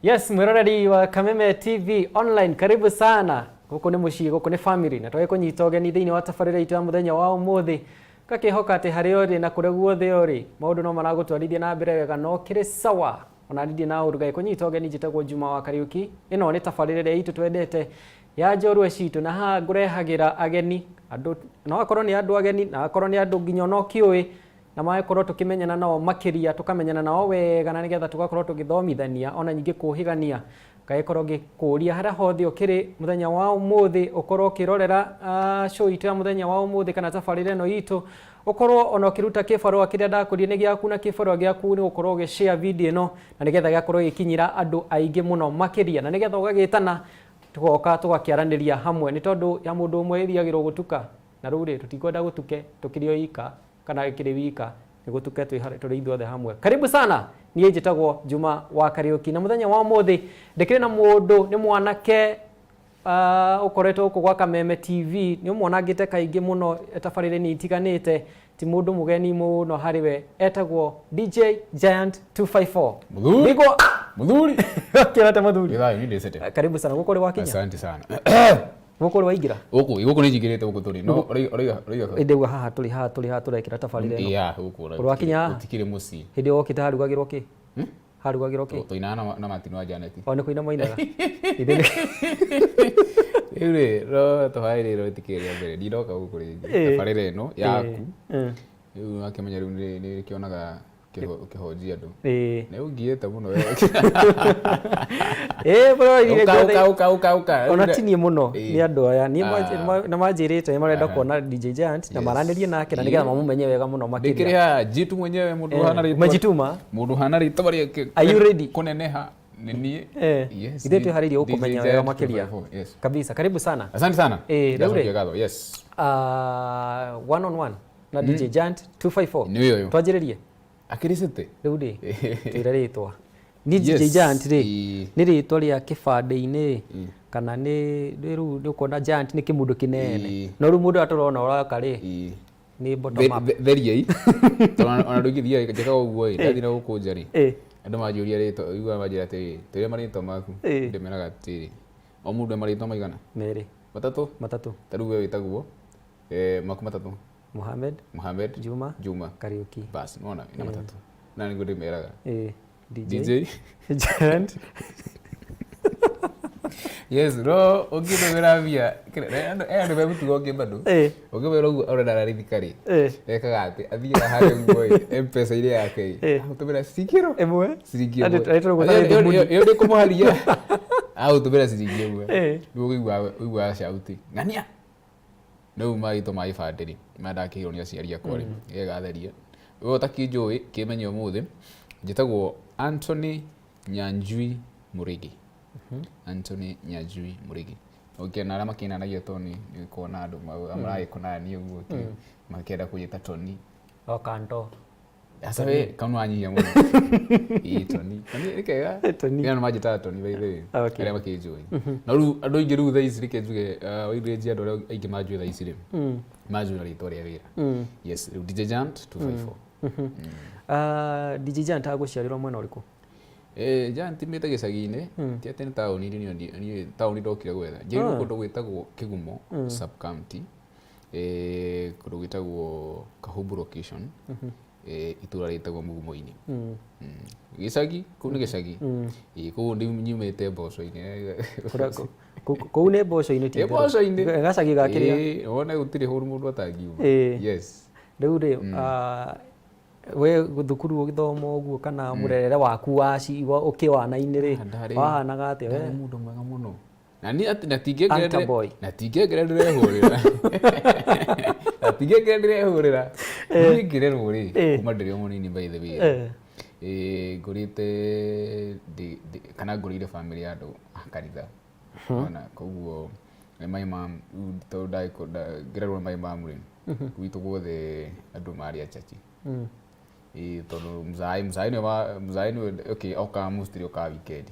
Yes, mwiroreri wa Kameme TV online, karibu sana. Guku ni mucii, guku ni family, na twae kunyita ugeni thiini wa tabarira itu ya muthenya wa umuthi. Gakihoka ati hari ori na kure guothe ori, maundu no maragutwarithia na mbere wega no kiri sawa. Ona ndidi na urugai kunyita ugeni njitagwo Juma wa Kariuki. Ino ni tabarira itu twendete ya njorua citu, na ha ngurehagira ageni andu no akorwo ni andu ageni na akorwo ni andu nginya no kiui na makorwo tukimenyana nao makiria, tukamenyana nao wega na nigetha tugakorwo tugithomithania ona nyingi kuhigania gaikorwo gikuria haria hothe ukiri muthenya wa umuthi, ukorwo ukirorera show itu ya muthenya wa umuthi kana tabarira ino itu, ukorwo ona ukiruta kibarua kiria ndakurie ni giaku na kibarua giaku ni ukorwo ugishare video ino na nigetha giakorwo gikinyira andu aingi muno makiria, na nigetha ugagitana tugoka tugakiaraniria hamwe ni tondu ya mundu umwe ithiagirwo gutuka na ruri tutikwenda gutuke tukirio ika kana ikiri wika ni gutuke turi ithuothe hamwe. Karibu sana, ni njitagwo Juma wa Kariuki, na muthenya wa umuthi ndikire na mundu ni mwanake ukoretwo uko gwa Kameme TV, ni mwanangite kaingi muno tabarira-ini itiganite, ti mundu mugeni muno hariwe, etagwo DJ Giant 254 Muthuri kirate muthuri ira ni ndicete. Karibu sana guko ri wakinya. Asante sana. Guko ri waingira guko ni jigirete guko turi no oiga indegwa haha tuli turekira tabarira ino ya guko ri wakinya utikire muci hindi okite harugagirwo ki harugagirwo ki to ina na matino wa Janet one kuina mainaga ire ro to haire ro tikire mbere ndiroka guko ri tabarira ino yaku riu akimenya riu ni kionaga ukihojia andu ni ungiete muno bro uka ona tinie muno ni andu aya ni manjirite marenda kuona DJ Giant na maranirie nake na nigetha mamumenye wega muno makiria ndikiria jitu mwenyewe mundu hana ritwa majituma mundu hana ritwa ri are you ready kuneneha nini yes ithete haririe ukumenya wega makiria kabisa. Karibu sana. Asante sana. Daure yes one on one na DJ Giant 254 ni yo twajiririe akirisete riu ri tira ritwa ni DJ Giant ri ni ritwa ria kibande-ini kana ni riu ni ukona Giant ni kimundu kinene no riu mundu aturona uraka ri ni bottom up theriei ona ndugithia njeka uguo ndathira gukunja ri andu majuria ritwa igua majira ati tire marito maku ndimeraga ati o mundu marito maigana meri matatu taru we witagwo maku matatu Mohamed Juma Kariuki bas unaona ina matatu na ningo ndimeraga DJ Giant yes ro ogido gravia ando be mutu goge bado ogebe ro ora dara rithikari ekaga ati athira hare ngoi M-Pesa ile yake utubira sikiro emwe sikiro yo de kumuhalia au utubira sikiro emwe ndugo igwa shauti ngania no maito mai faderi madakiro ni aciari akwa gegatheria we utakijui kimenye umuthi njitagwo Anthony Nyanjui Murigi. Anthony Nyanjui Murigi ukiona ala makina na yetoni ni kuona andu amrai kuna ni uguo makenda kujita Tony o kanto asa we kanu anyia muno Tony ikega Tony ni majita Tony wewe ale makijui na ru andu ingi ru thaisi rikejuge oireji andu aingi majui thaisi ri majui na ritoria wira yes DJ Giant 254 DJ Giant aguciarirwo mwena uriku Giant mete gicagi-ini ti ati ni tauni ni tauni ndokire gwetha njiru kundu gwitagwo Kigumo sub county kundu gwitagwo Kahubu location itura ritagwo Mugumo-ini gicagi kuu ni gicagi kuu ndi nyumite mboco-ini kuu ni mboco-ini ti mboco-ini gacagi gakiria wona gutire huru mundu atangiuma yes riu ri we thukuru ugithoma uguo kana murerere waku wacigwa ukiwana-ini ri wahanaga atia we mundu mwega muno na ni ati natingegere ndirehurira ni ngirerwo ri kuma ndirio munini by the way ngurite kana ngurire family ya andu kanitha ona koguo my mom to dai ngirerwo my mom ri gwitu guothe andu mari a chachi tondu mzai ni okay oka mustri oka weekend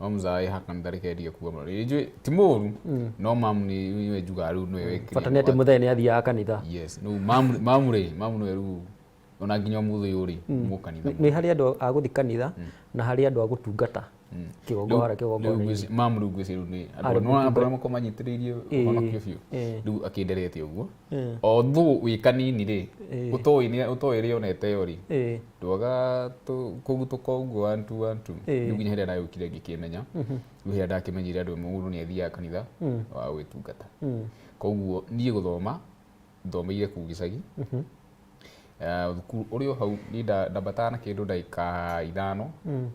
no mzai hakan darikendi kuwa mro ije timuru no mam ni wejuga ru no wekiri fatani ati mutheni athia kanitha yes no mamu no ru ona nginya muthu yuri mu kanitha ni hari andu a guthi kanitha na hari andu a gutungata kigogora mamu gwiciru ni andå mako manyitiriirie honokio biũ rĩu akĩnderetie ũguo although wĩ kanini rĩ ũtoĩ rĩ onete yo rĩ ndwaga kũgutũka ũguo 1 2 1 2 rĩu nginya hĩndĩ ndagĩũkire ngĩkĩmenya rĩu hĩndĩ ndakĩmenyire andũ mũndũ nĩ athiaga kanitha wa gwĩtungata koguo niĩ gũthoma thomeire kũu gĩcagi thukuru ũrĩ o hau nĩ ndambataga na kĩndũ ndagĩka 5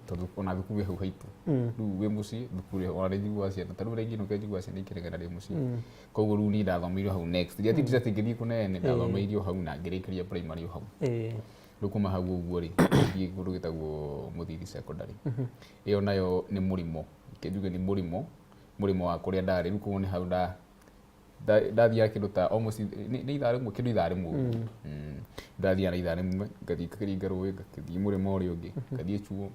tondũ ona thukuru hau haitũ rĩu wĩ mũciĩ thukuru ona njiguaga ciana ta rĩu rĩngĩ nũke njiguaga ciana ikĩregana ndĩ mũciĩ koguo rĩu niĩ ndathomeire hau next rĩrĩa tindire atĩ ngĩthiĩ kũnene ndathomeire o hau na ngĩrĩkĩria primary o hau rĩu kuma hau ũguo rĩ ngĩthiĩ kũndũ gĩtagwo Mũthithi secondary ĩyo nayo nĩ mũrimo njuge nĩ mũrimo wa kũrĩa ndarĩ rĩu koguo nĩ hau ndathiaga kĩndũ ta almost nĩ ithaa rĩmwe kĩndũ ithaa rĩmwe ndathiaga na ithaa rĩmwe ngathiĩ ngakĩringa rũĩ ngakĩthiĩ mũrĩmo ũrĩa ũngĩ ngathiĩ chuo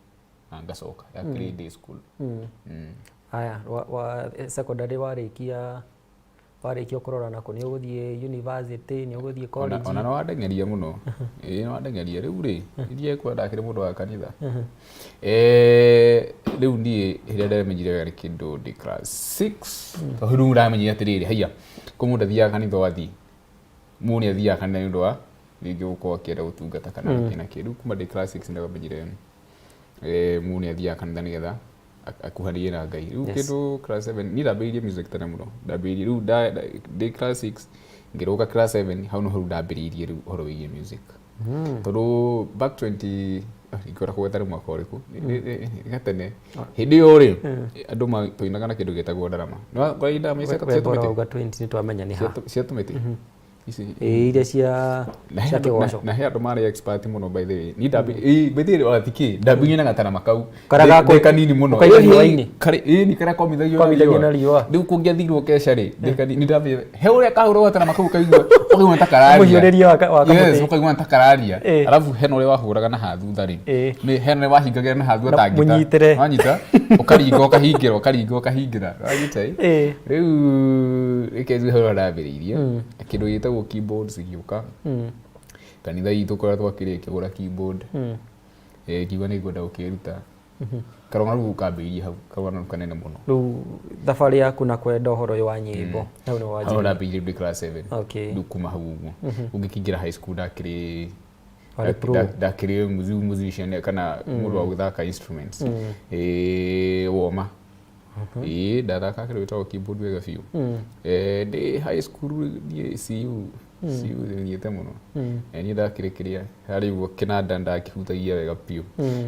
na ngacoka yakĩrĩ day school. Haya secondary warĩkia kũrora nakũ nĩ ũgũthiĩ university nĩ ũgũthiĩ college ona no wandengeria mũno no wandengeria rĩu rĩ iria kwenda kĩrĩ mũndũ wa kanitha rĩu niĩ hĩrĩa ndamenyire wega nĩ kĩndũ ndĩ class 6 tondũ rĩu ndamenyire atĩrĩrĩ haiya ko mũndũ athiaga kanitha wathiĩ mũndũ nĩ athiaga kanitha nĩ ũndũ wa rĩngĩ gũkorwo akĩenda gũtungata kana kĩna kĩ rĩu kuma ndĩ class 6 ndamenyire mũndũ nĩ athiaga kanitha nĩgetha akuhanĩrie na Ngai rĩu kĩndũ class 7 nĩ ndambĩrĩirie music tene mũno ndambĩrĩirie rĩu ndĩ class 6 ngĩrũka class 7 hau no hau ndambĩrĩirie rĩu ũhoro wĩgiĩ music tondũ back 20 ikora kweta rĩ mwaka ũrĩkũ gatene hĩndĩ ĩyo rĩ andũ matũinaga na kĩndũ gĩtagwo ndarama no kwa ihinda maica nĩ twamenya nĩ ha cia tũmĩtĩ iria cia kĩgoco na he andũ marĩ expert mũno by the way ni by the way wathiki ndambinye na gatana makau karaga kanini mũno ni kara komithagio na riũa rĩu kũngĩathirwo keca rĩ ni ndambie he ũrĩa kahũrwo gatana makau kaigua ũkaigua takararia mũhiũrĩria wa kamũtĩ ũkaigua takararia alafu he ũrĩa wahũraga na hathutha rĩ ni he ũrĩa wahingagira na hathutha tangita wanyita ũkaringa ũkahingĩra wanyita rĩu ĩkejwe hũra ndambĩrĩirie kĩndũ gĩtagwo keyboards gĩũka kanitha itũ kũrĩa twakĩrĩ kĩgũra keyboard kiuga nĩ ngwenda gũkĩruta karona rĩu kambĩrĩirie hau karona kanene mũno rĩu thabarĩ yaku na kwenda ũhoro ũyũ wa nyĩmbo hau nĩ wanjĩrĩirie hau ndambĩrĩirie ndĩ class 7 rĩu kuma hau ũguo ũngĩkĩingĩra high school ndakĩrĩ musician kana mũndũ wa gũthaka instruments woma ndathaka kĩndũ gĩtagwo keyboard wega biũ ndĩ high school niĩ CU thiĩte mũno niĩ ndakĩrĩ kĩrĩa harĩ ũguo kĩnanda ndakĩhutagia wega biũ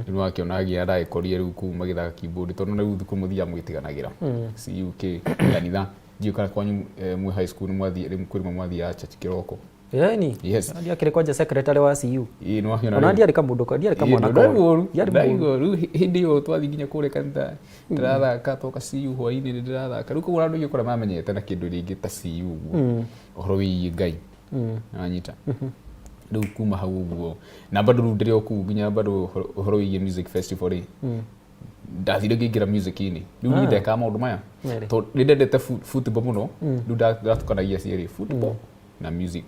rĩu wakĩona nginya ndagĩkorire rĩu kũu magĩthaka keyboard tondũ rĩu thukuru mũthiaga mũgĩtiganagĩra CU kanitha ndiũ kana kwanyu mwĩ high school mwathiĩ kũrĩma mwathiaga church kĩroko yani ndiakĩrĩ kwanja secretary wa CU ona ndiarĩ kamũndũ ndiarĩ kamwana rĩu hĩndĩ ĩyo twathiĩ nginya kũrĩa kanitha ndĩrathaka toka CU hwainĩ nĩ ndĩrathaka rĩu koguo andũ aingĩ kũrĩa mamenyete na kĩndũ rĩngĩ ta CU ũguo ũhoro wĩgiĩ Ngai wanyita rĩu kuma hau ũguo na bado rĩu ndĩrĩ o kũu nginya bado ũhoro wĩgiĩ music festival rĩ ndathire ngĩingĩra music-inĩ rĩu niĩ ndekaga maũndũ maya tondũ nĩ ndendete football mũno rĩu ndatukanagia cierĩ football na music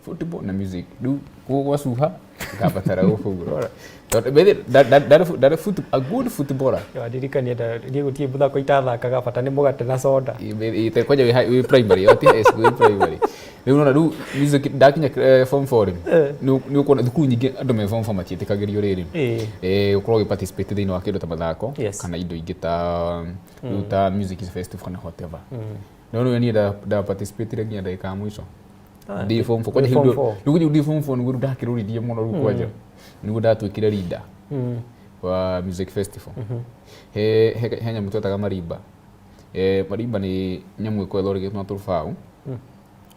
football na music rĩu gwacuha ngabatara gũbũgũra ndarĩ a good footballer ndirikania gũtirĩ mũthako itathakaga bata nĩ mũgate na soda kwanja wĩ primary rĩu nona rĩu music ndakinya form 4 nĩ ũkuona thukuru nyingĩ andũ me form 4 matiĩtĩkagĩrio rĩrĩ ũkorwo ũgĩparticipate thĩinĩ wa kĩndũ ta mathako kana indo ingĩ ta music festival kana whatever no niĩ ndaparticipatire nginya ndagĩka mũico ndi form 4 kwanja rĩu ndi form 4 nĩguo ndakĩrũririe mũno rĩu kwanja nĩguo ndatuĩkire leader wa music festival he nyamũ twetaga marimba marimba nĩ nyamũ ĩkoragwo ĩthondeketwo na tũrũbaũ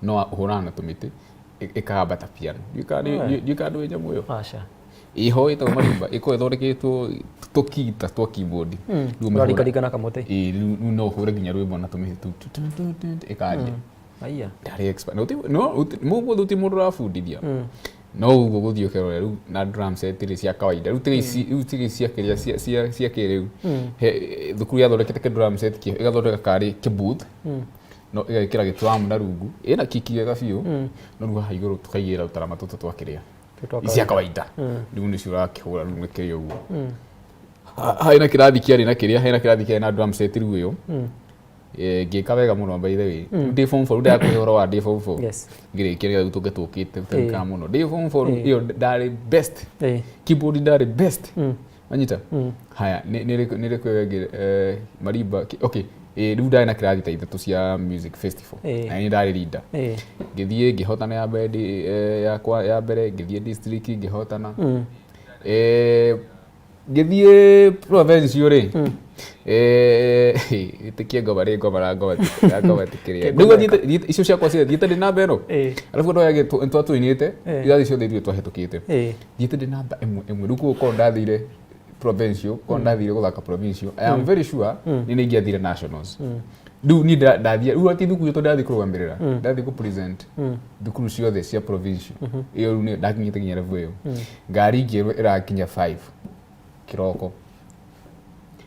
no ũhũraga na tũmĩtĩ ĩkahambata piano ndiũĩ kana ndũĩ nyamũ ĩyo iho ĩtagwo marimba ĩkoragwo ĩthondeketwo tũkita twa keyboard ũraringaringa kamũtĩ rĩu no ũhũre nginya rwĩmbo na tũmĩtĩ ĩkaria ndarĩ expert mũndũ ũti mũndũ ũrabundithia no ũguo gũthiĩ ũkerora rĩu na drum set iria cia kawaida rĩu tigĩ cia kĩrĩu thukuru yathondekete drum set ĩgathondeka karĩ kĩbooth no ĩgekĩra gĩturamu na rungu ĩna kiki wega biũ no rĩu haha igũrũ tũkaigĩrĩra tũtarama tũtũ twakĩrĩa cia kawaida rĩu nĩcio ũrakĩhũra rĩu nĩkĩrĩ ũguo haina kirathi kiari na kiria haina kirathi kiari na drum set riu yo ngika wega muno by the way ndi form 4 nda kuhoro wa ndi form 4 yes ngire kiria tukite utarika muno ndi form 4 yo ndari best keyboard ndari best anyita haya nire kwegire mariba okay riu ndari na kirathi ta ithatu cia music festival na ni ndari leader ngithie ngihotana ya band yakwa ya mbere ngithie district ngihotana ngithie province yore itikie ngobare ngobara tikiria ndugo icio ciakwa cia thiete ndi namba eno alafu ndo yage ntwatu inite irathi cio thithio twahetukite thiete ndi namba emwe ruko ko ndathire provincial ko ndathire guthaka provincial I am very sure ni ningiathire nationals ndu ni ndathie ru ati thukuru to ndathi kurugamirira ndathi ku present thukuru ciothe cia provincial iyo ru ni ndakinyite nginya level iyo ngari ngirwe irakinya 5 kiroko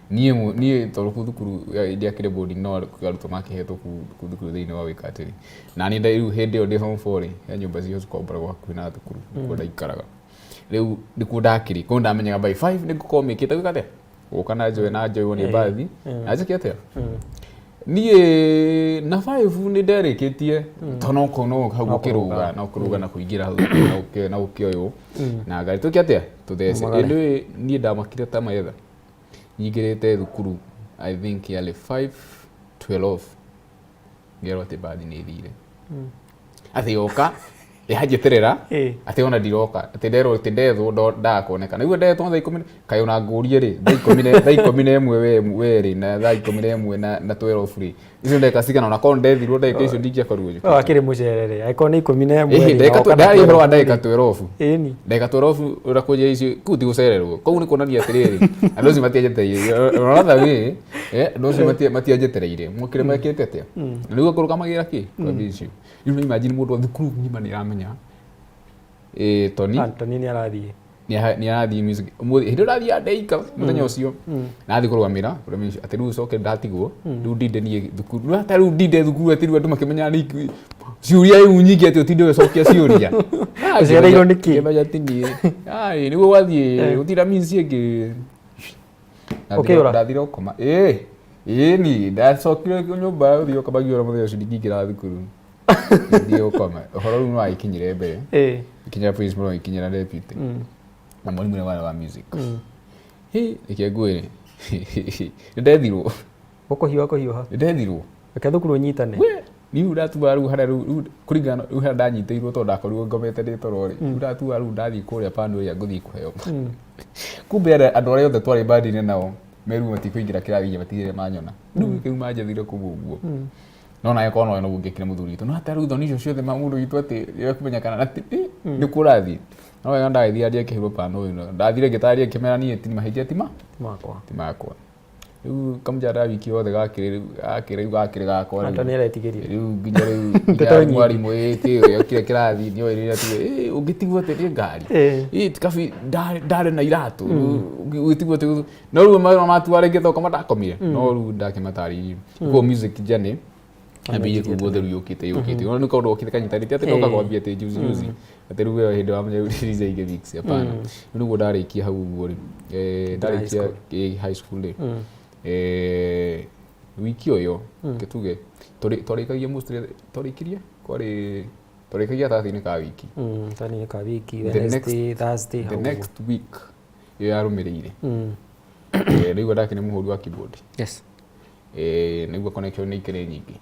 nie toro thukuru ndia kire boarding no garuto makihetwo ku thukuru thiini wa wikatiri na ni ndairu hindi ndi form 4 ya nyumba cio cikombara gwaku na thukuru ko ndaikaraga riu ndiku ndakiri ko ndamenyaga by 5 nigukorwo mikite gwikate ukana njoe na njoe ni bathi na njiki atia nie na 5 ni nderikitie tono kono hau gukiruga na kuruga na kuingira hau na ukioyo na gari tukiatia tuthece ndio nie ndamakire ta maetha nyigirite thukuru I think yale 5-12 ngero ati bathi ni thire athi yoka yajeterera ati ona ndiroka ati ndero ati ndetho ndakoneka niguo ndetho thaa 10 kayo na ngurie ri thaa 11 we ri na thaa 11 na 12 ri icio ndeka sigana na kon ndethirwo ndeka icio ndikia karuju akire mucerere aiko ni 11 ndeka ndari horo ndeka 12 eni ndeka 12 urakuja icio kuti gucererwo kou ni kuonania atiriri andu ci matiajeteire ona we andu ci matiajetereire mukire makete atia niguo kuruka magira ki kwa bici you imagine mundu thukuru nyima ni ramenya Tony ni arathie ni arathie music hindi arathie adeika muthenya ucio nathi kurugamira provincial ati riu coke ndatigwo riu ndinde ni thukuru ata riu ndinde thukuru ati riu andu makimenya ni ciuria iu nyingi ati utinde cokia ciuria ciuria niki kimeja tini ai niguo wathie utira minsi ingi ndathire ukoma ni ndacokire nyumba uthio kabagiora muthenya ucio ndingira thukuru ndio koma horo runo aikinyire mbere ikinya praise mo ikinyira deputy na mwalimu ni wa music ikegwire ndethirwo uko ndethirwo akathukuru nyitane ni uratu aru hara kuringana uhara ndanyiteiruo to ndakorirwo ngomete ndi torori uratu aru ndathi kuria pando ya guthi kuheo kumbe andu aria othe twari bandine nao meru matikuingira kirathi matigire manyona riu kiu manjathire kuguguo no na yako no ngekira muthuri itu no ataru thoni icio ciothe mamundu gitu ati yakumenya kana ati ni kurathi no wega ndathi aria kihiro pano ino ndathire ngitaria kimera ni eti mahijia tima makwa riu kamjara wiki yothe gakire gakora Antoni aretigirie riu nginya riu mwarimu eti yakire kirathi ni oire ati ungitigwo ati ni ngari tikabi ndare na iratu ungitigwo ati no riu matuare ngithoka madakomire no riu ndakimatari ko music journey ambiye kuguo yukite ona ni kaundu okite kanyitanite ati ndoka kwambia ati juzi ati riu hindi wa menya release ige weeks hapana niguo ndarikia hau guo ri ndarikia high school ri wiki oyo kituge torikagia mostly torikirie kwari torikagia tathini ka wiki tathini ka wiki Wednesday Thursday the next week yo yarumirire riu ndakine muhuri wa keyboard yes niguo connection ni ikire nyingi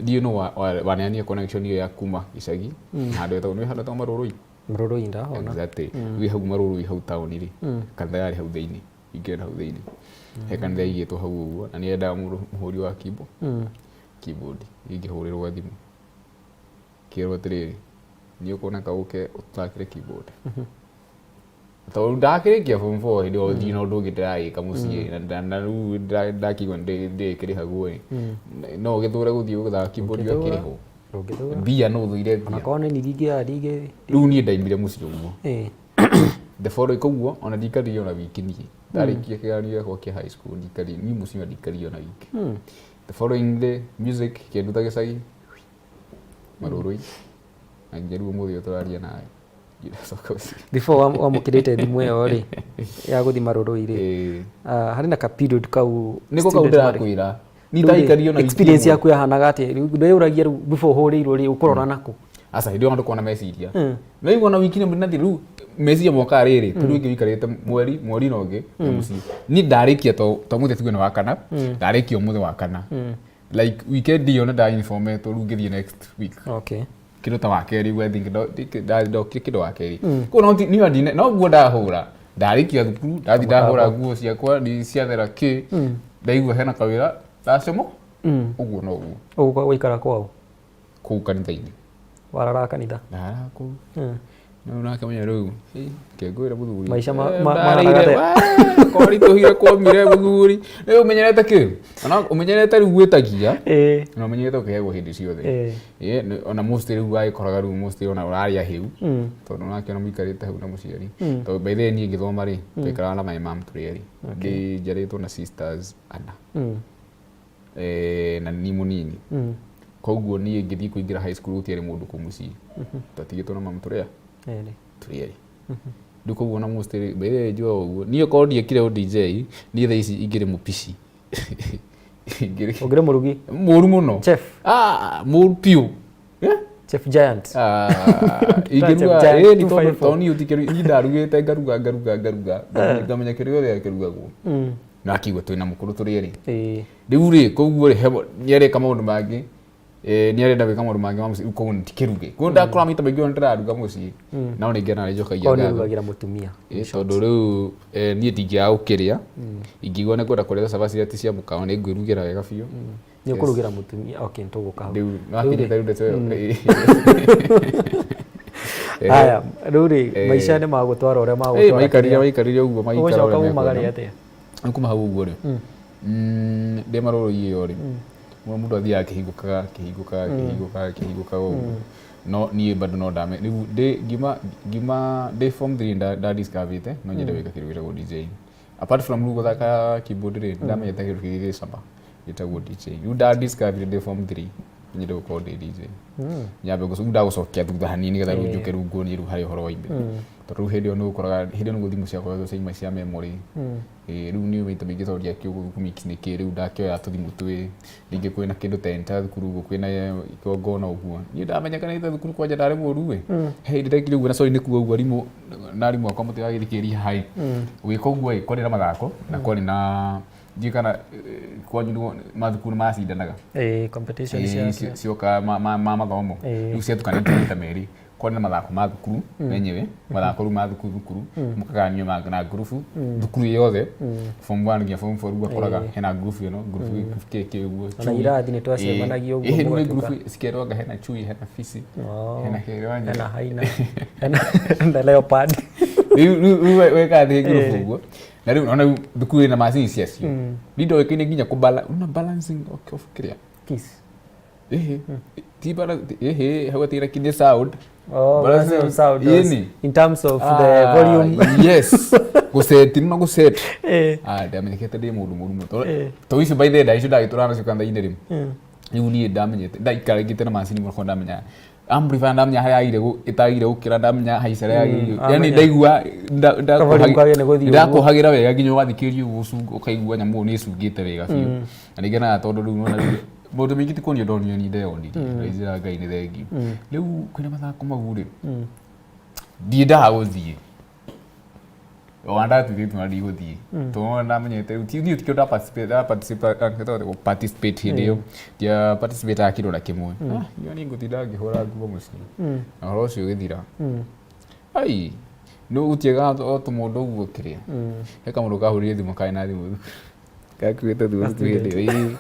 do you know waneania connection iyo ya kuma icagi handu etagwo ni handu etagwo marurui nda ona exactly wi hau marurui hau town ri kanitha yari hau thiini ingena hau thiini he kanitha igitwo hau uguo na ni endaga muhuri wa keyboard ingihurirwo thimu kirwo atiriri ni ukona kauke utakire keyboard to ndakirikia form 4 hindi o thina undu ngitiraika mucii na riu ndakigwa ndikiri haguo no githure guthii guthaa keyboard yakiriho mbia no thuire mbia na kone ni ringia riu ni ndaimire mucii uguo the following koguo ona ndikario na wiki ni ndarikia kigario gwa kia high school ndikario ni mucii ndikario na wiki the following day music kinduta gicagi marurui na ngeru muthio turaria nawe before wamukirite thimu iyo ri ya guthima rurui ri hari na ka period kau niko kau ndirakwira ni ndaikario na experience yaku yahanaga ati ndeyuragia before hurirwo ri ukurora nako asa ndio ndo kuona meciria na igona wiki ni nathi ru meciria mwaka riri tu ngi wikarite mweri noge muci ni ndarikia to muthe tuge na wakana ndarikio muthe wakana like weekend yo na da informe to ru ngithie next week okay kido ta wakeri we think do kido wakeri ko no ni wadine no guo ndahura ndarikia thukuru ndathi ndahura nguo ciakwa ni ciathera ki ndaigua hena kawira ndacemo uguo no uguo wikara kwao kuu kanitha-ini warara kanitha kuu no nakamenya riu kengwira muthuri maisha maragate korituhire kwomire muthuri riu umenyerete ki ona umenyerete riu gwitagia na umenyerete ukihegwo hindi ciothe ona musti riu agikoraga riu musti ona uraria hiu tondu nakiona muikarite hau na muciari to by the way ni ngithoma ri twikaraga na my mom turieri ndi njaritwo na sisters ana na ni munini koguo ni ngithii kuingira high school utiari mundu ku mucii tatigitwo na mama turia turieri ndikoguo na musti by njua uguo ni ko ndiekire DJ ni thaa ici ingire mupici ugire murugi muru muno chef muru piu chef giant igiruga ni to toni utikeru ni ndarugite ngaruga ngamenya kirio ria kirugagwo na kiugo twina mukuru turieri riu ri koguo ri niere kama undu mangi ni arenda wika maundu mangi mamuci uko ntikiruge ko ndakora mita baigi on ndiraruga muci na ni ngena njo kagia gaga rugagira mutumia tondu riu ni ndingia ukiria ingigwa ne kwenda kureza sabaci ati cia mukao ni ngwirugira wega biu ni ukurugira mutumia okay ntuguka hau riu nakiri tairu ndeto aya ruri maisha ni magutwara uria magutwara maikariria uguo maikara uria magari atia kuma hau uguo ri de maroro iyo ri mundu athia kihingukaga uguo no ni bado no dame riu de gima de form 3 da discoverite no nyende wika kirugira go DJ apart from rugo thaka keyboard ri ndamenye ta kirugira samba itagwo DJ you da discover de form 3 nyende go DJ nyabe go suda go sokia thutha hanini getha rujuke rungu ni ru hari horo wa imbe tondu hindi no ukoraga hindi no guthimu ciakwa zo cia cia memory riu ni maita mingi thoria kiugo kumix ni ki riu ndakioya tuthimu twi ringi kwina kindu tenta thukuru guo kwina ikongona uguo ni ndamenya kana ita thukuru kwanja ndari muru we he ndekire uguo na sorry ni kuo uguo rimu na rimu akwa muti agithikiri hai wiko uguo kwani na mathako na kwani na jikana kwanyu mathukuru macindanaga competition cia mathomo riu ciatukana ta meri kwani mathako ma thukuru menyewe mathako ru ma thukuru mukaganio na grupu thukuru yothe form 1 nginya form 4 ugakoraga hena grupu ino grupu keke uguo na irathi ni twacemanagio uguo ni grupu sikeroga hena chui hena fisi hena herwanya hena haina hena leopard weka thi grupu uguo na riu ona thukuru na macini ciacio ndindo ikine nginya kubala una balancing of kiria kiss tibara hawatira kide sound balancing sound in terms of the volume yes go set no go set ndamenyekete ndi mundu murumu to ici by the day should I turana cikanda ine riu ni ndamenyete ndaikaragite na macini mo ndamenya amplifier ndamenya haya ire itagire gukira ndamenya haicere yani ndaigua ndakuhagira wega nginya wathikirio gucunga ukaigua nyamu ni cungite wega biu na nigena tondu riu nona mundu mingi tikonio ndonio ni ndeyonire raizira ngai ni thengi riu kwina mathako maguri ndiendaga guthie wanda tuthi tuna ndiguthie to ndamenyete ni utikio da participate hidio ya participate akiro na kimwe yo ni ngutinda ngihura nguo muci na horo ucio githira ai no utiega o tumundu uguo kiria heka mundu kahurire thimu kai na thimu kakwete thimu twende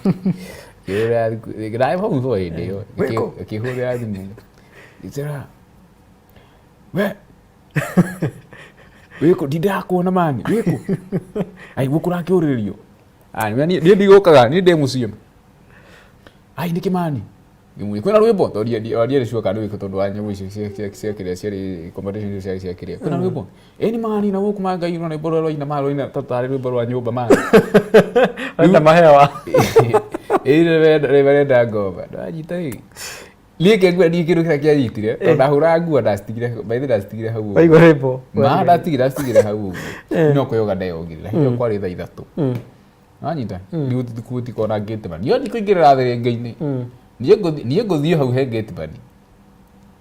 kira gira hau ho ndio kihurira thimu itera we wiko ndidakuona mani wiko ai gukura kiuririo ni ndigukaga ni ndi mucio ai ni kimani ngimuri kwina rwimbo todia sure kana wiko tondu anya mwicio cia kiria cia competition cia kiria kwina rwimbo ni mani na gukuma ngai no ibororo ina maro ina tatari rwimbo rwa nyumba mani enda mahewa reverenda ngova ndajitai Lieke ngwe ndi kindu kia nyitire to ndahura nguo ndastigire by the ndastigire hau Waigua rwimbo ma ndastigire hau no koyoga ndayogire hiyo kwari thaa 3 anyita ndi kuti kona gate man yo ndikuingirira thiri ngeini niye nguthie hau he gate man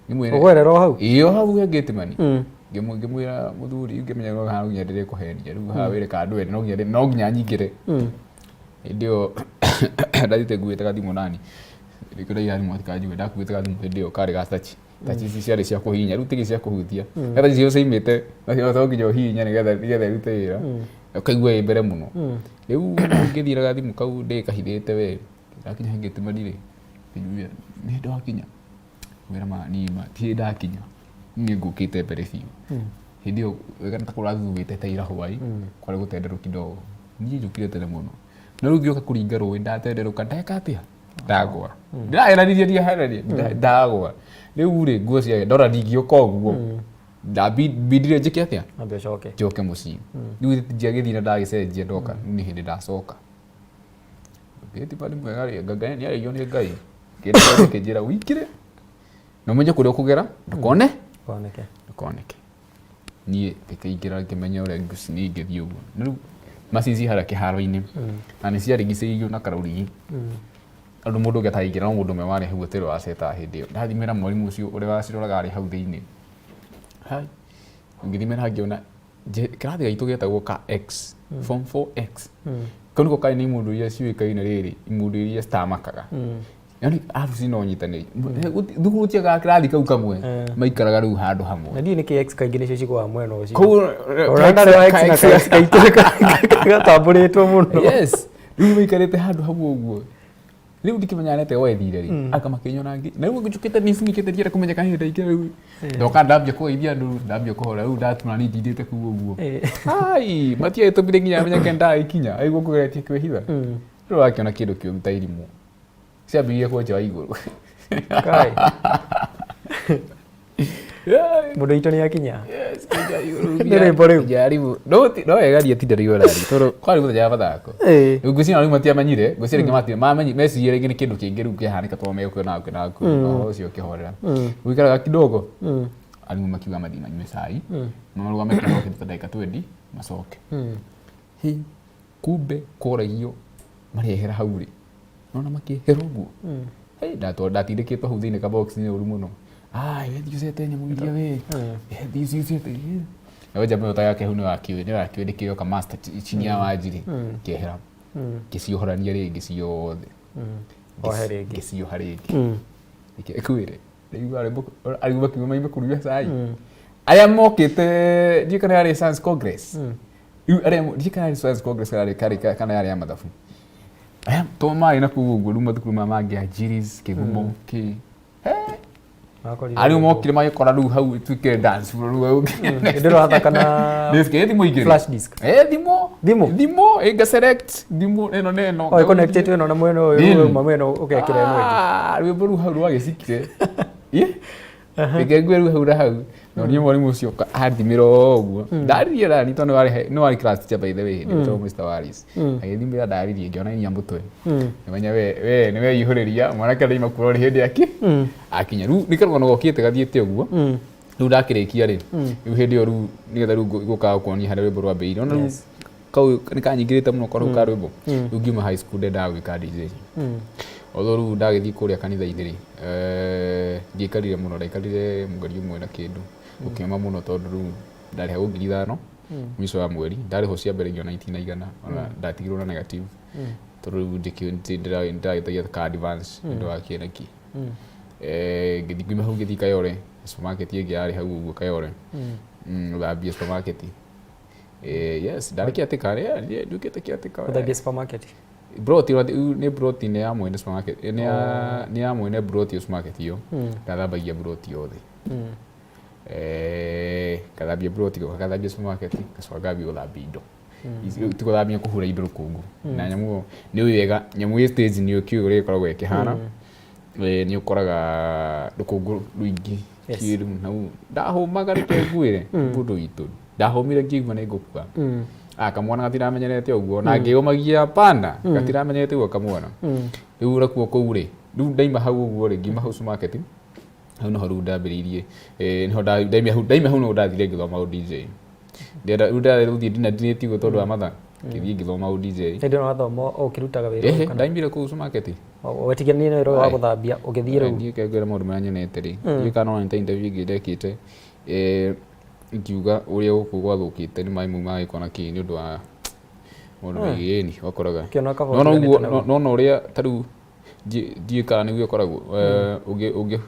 nimwire ugwerero hau iyo hau he gate man ngimwira muthuri ngimenya no hau nyendere kuhenia riu ha wire ka ndwere no nginya nyingire ndio ndathite nguite kathimu nani rikira yari mwathikaji wenda kuite kathimu ndio kare gastachi tachi ici ciarĩ cia kũhihinya rĩu tigi cia kũhutia getha icio ciaimĩte nacio to nginya ũhihinya nĩgetha irute wĩra ũkaigua ĩ mbere mũno rĩu ngĩthire gathimu kau ndĩkahithĩte we ndakinya ngĩtũmanire nĩ ndakinya wĩra ma nima ti ndakinya niĩ ngũkĩte mbere biũ hĩndĩ ĩyo wega ta kũrathumĩte ta ira hwaĩ kwarĩ gũtenderũ kidogo niĩ njũkire tene mũno na rĩu ngĩoka kũringa rũĩ ndatenderũka ndeka atĩa ndagwa ndĩraeranirie ndiaherania ndagwa rĩu rĩ nguo cia ndora ndingĩũka ũguo ndabindire njĩke atĩa njoke mũciĩ rĩu njiagĩthiĩ na ndagĩcenjia ndoka nĩ hĩndĩ ndacoka ngĩtipa nĩ mwega rĩ Ngai nĩarĩirio nĩ Ngai kĩnjĩra wĩkire na ũmenye kũrĩa ũkũgera ndũkoneke niĩ ngĩkĩingĩra ngĩmenya ũrĩa niĩ ingĩthiĩ ũguo na rĩu macici harĩa kĩharo-inĩ na nĩ ciarigicĩirio na karũrigi andũ mũndũ ũngĩ ataingĩra no mũndũ ũmwe warĩ hau ũtĩrĩ waceta hĩndĩ ĩyo ndathimĩra mwarimũ ũcio ũrĩa waciroraga arĩ hau thĩinĩ ngĩthimĩra ngĩona kĩrathi gaitũ gĩetagwo ka X form 4X kau nĩko karĩ nĩ imũndũ iria ciũĩkaine rĩrĩ imũndũ iria citamakaga yani aruci no nyitanĩri thukuru tiaga kĩrathi kau kamwe maikaraga rĩu handũ hamwe na ndiũ nĩkĩ X kaingĩ nĩcio cigũaga mwena ũcio ũranda wa X na ka X gaitũ gatambũrĩtwo mũno yes rĩu maikarĩte handũ hamwe ũguo rĩu ndikĩmenya nete wethire rĩ akamakinyona ngĩ na rĩu ngĩjũkĩte nĩcimikĩte ndiere kũmenya kana ndaingĩra rĩu ndoka ndambia kũgeithia andũ ndambia kũhora rĩu ndatuma niĩ ndindĩte kuu ũguo ai matiagĩtũmire nginya amenye ndagĩkinya aigua kũgeretie kwĩhitha rĩu akĩona kĩndũ kĩũru ta irimũ ciambirie kwenja igũrũ mũndũ witũ nĩakinya rĩmbo rĩu jarimũ no wegaria tinda rĩu rari tondũ kwarĩ mũthenya wa mathako rĩu ngwĩciria rĩu matiamenyire ngwĩciria rĩngĩ mamenyi meciria rĩngĩ nĩ kĩndũ kĩngĩ rĩu kĩahanĩka tondũ megũkĩona naku no ũcio ũkĩhorera gũikaraga kidogo arimũ makiuga mathiĩ manyue cai marũgame kidogo ta ndagĩka 20 macoke kumbe kũragio marehera hau rĩ nona makĩehera ũguo ndatindĩkĩtwo hau thĩinĩ ka box-inĩ ũru mũno wethi ũcete nyamũ iria we wethi ũcete na wenja mĩota yake hau nĩrakĩũndĩkĩrwo ka master chini ya Wanjirĩ kĩehera ngĩciohorania rĩngĩ ciothe ngĩcioha rĩngĩ ĩkwĩre arimũ makiuga maime kũruga cai arĩa mokĩte ndiũ kana yarĩ Science Congress rĩu arĩa ndiũ kana yarĩ Science Congress kana yarĩ ya mathabu to marĩ na kũu ũguo rĩu mathukuru mangĩ Anjiris Kĩgumo arimũ mokire magĩkora rĩu hau tuĩke dance floor rĩu ndĩrohatha kana thimũ igĩrĩ flash disk thimũ ngaselect thimũ ĩno na ĩno connected ĩno na mwena ũyũ ma mwena ũgekĩra ĩno ĩngĩ rwĩmbo rũu hau rwagĩcikire ngĩngua rĩu hau na hau no niĩ mwarimũ ũcio anthimĩra ũguo ndaririe rani tondũ nĩ warĩ class teacher by the way hĩndĩ ĩyo Mr. Waris agĩthimĩra ndaririe ngĩona inya mũtwe ngĩmenya we nĩ weihũrĩria mwanake ndaima kuura rĩ hĩndĩ akinya rĩu nĩ karũgano gokĩte gathiĩte ũguo rĩu ndakĩrĩkia rĩ rĩu hĩndĩ ĩyo rĩu nĩgetha rĩu gũkaga kuonia harĩa rwĩmbo rwambĩrĩirie ona rĩu kau nĩ kanyingĩrĩte mũno korwo ka rwĩmbo rĩu ngiuma high school ndendaga gwĩka DJ although rĩu ndagĩthiĩ kũrĩa kanitha-inĩ rĩ ndiĩkarire mũno ndaikarire mweri ũmwe na kĩndũ ũkĩoma mũno tondũ rĩu ndarĩhagwo 5,000 mwico wa mweri ndarĩho cia mbere ngiona 1,900 ona ndatigirwo na negative tondũ rĩu ndagĩtagia ka advance nĩ ũndũ wa kĩoneki ngĩthiĩ ngiuma hau ngĩthiĩ Kayole supermarket ĩngĩ yarĩ hau ũguo Kayole gũthambia supermarket yes ndarĩ kĩatĩka nduĩkĩte kĩatĩka gũthambia supermarket broti nĩ broti nĩ ya mwene supermarket nĩ ya mwene broti supermarket iyo ndathambagia broti yothe ngathambia broti ngathambia supermarket ngacoka ngambia gũthambia indo ti gũthambia kũhũra indo rũkũngũ na nyamũ nĩ wega nyamũ ĩ stage nĩ ũkiuga ũrĩa ĩkoragwo ĩkĩhana nĩ ũkoraga rũkũngũ rũingĩ kĩrũ nau ndahũmaga reke nguĩre mũndũ witũ ndahũmire ngĩigua nĩ ngũkua kamwana gatiramenyerete ũguo na ngĩũmagia panda gatiramenyerete ũguo kamwana rĩu ũrakuo kũu rĩ riu ndaima hau uguo ri ngima hau supermarket hau no riu ndambiriirie niho ndaima hau no ndathire ngithoma DJ ndenda ruthie ndinatinitie tondu wa mathaa ngithie ngithoma DJ ndi no thoma ukirutaga wira kana ndaimire ku supermarket wetigania ni ro wa guthambia ugithie riu ndiye kegera maundu marĩa nyonete ri kana no interview ngindekite ngiuga uria guku gwathukite ni mai mu mai kona ki ni undu wa mundu megeni wakoraga no uria tariu ndiye kana niguo koragwo ugi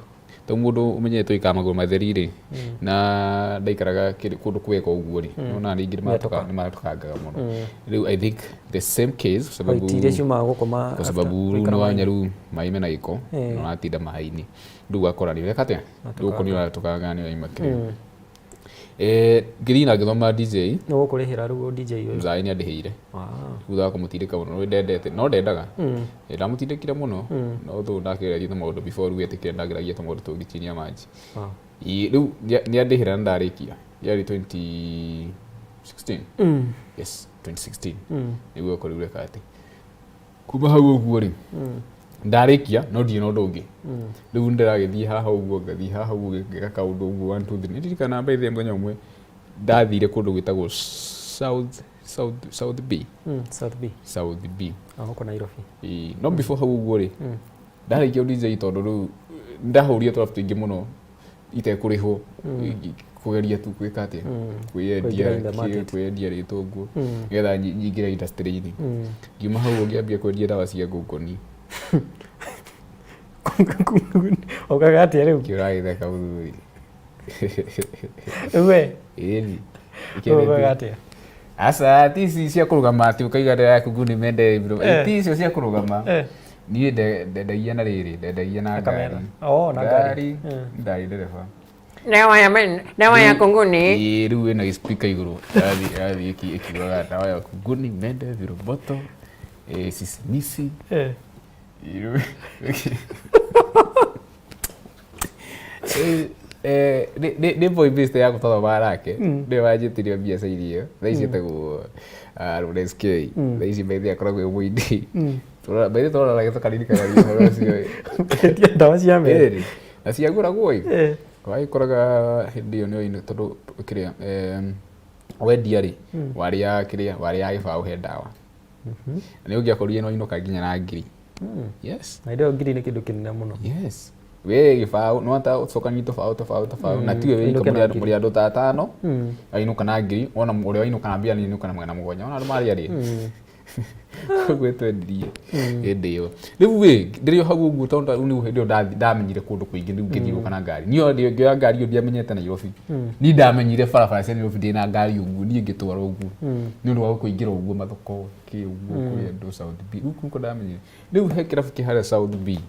to mundu umenyete ika maguru matheri ri na ndaikaraga kundu kweka uguo ri no ni ngiri matukangaga muno riu I think the same case sababu tire cuma gukoma kwa sababu no wanyaru mai mena iko no natinda mai-ini riu akora ni weka atia guko ni watukangaga ni imakire ngiri na ngithoma DJ no kurihira riu DJ uyu mzai ni andiheire thutha wa kumutirika muno no ndendete no ndendaga ndamutindikire muno no thu ndakiragia ta maundu before riu etikire ndagiragia ta maundu tungichinia maji riu ni andihira ndarikia yari 2016 yes 2016 niguo korire kati kuma hau uguo ri ndarikia no ndio no ndungi riu ndiragithie haha uguo ngathie haha uguo ngeka kaundu uguo 1 2 3 ndirikana mbaithe muthenya umwe ndathire kundu gwitagwo South B huko Nairobi no before hau uguo ri ndarikia DJ tondu riu ndahuria twafu twingi muno itekurihwo kugeria tu gwika atia kwiendia ritu uguo nigetha nyingire industry-ini ngiuma hau ngiambia kwendia dawa cia ngũngũni ukaga atia riu kiragitheka uthuri we eni ukaga atia asa tisi cia kurugama ati ukaiga ndera yaku nguni mende bro tisi cia kurugama ni ndendagia na riri ndendagia na ngari na ngari ndari ndereba dawa ya kunguni riu ina speaker iguru athi ikiugaga dawa ya kunguni mende viroboto sisimisi nä boibiste ya gũtotha barake nä wanjätirio mbiaca irio thaici ätagwo RSK thaici mbaithi akoragwo ä mũindi mbaithi tårora gä tåkaririkanagia horo cio ndawa cia mbere na ciagåragwo wagä koraga hä ndä ä yo nä oine tondå kä rä a wendia rä warä ya gä baå he ndawa nä å ngä akorire no inåka nginya na ngiri yes na ndio ngiri nä kä ndå kä nene må no yes we gibao no ata ucokani tofauti na tiwe we muri andu tatano ainuka na ngiri ona uri ainuka na mbia ni inuka na magana mũgwanja ona mari ari gwetwendirie indi yo riu we ndirio hau uguo tondu ni ndio ndamenyire kundu kuingi riu ngithiuka na ngari niyo ndio ngioya ngari yo ndiamenyete na Nairobi ni ndamenyire barabara cia Nairobi ndina ngari uguo ni ngitwara uguo ni ndu wa kuingira uguo mathoko ki uguo kuri andu South B riu kuko ndamenyire riu he kirabu ki hara South B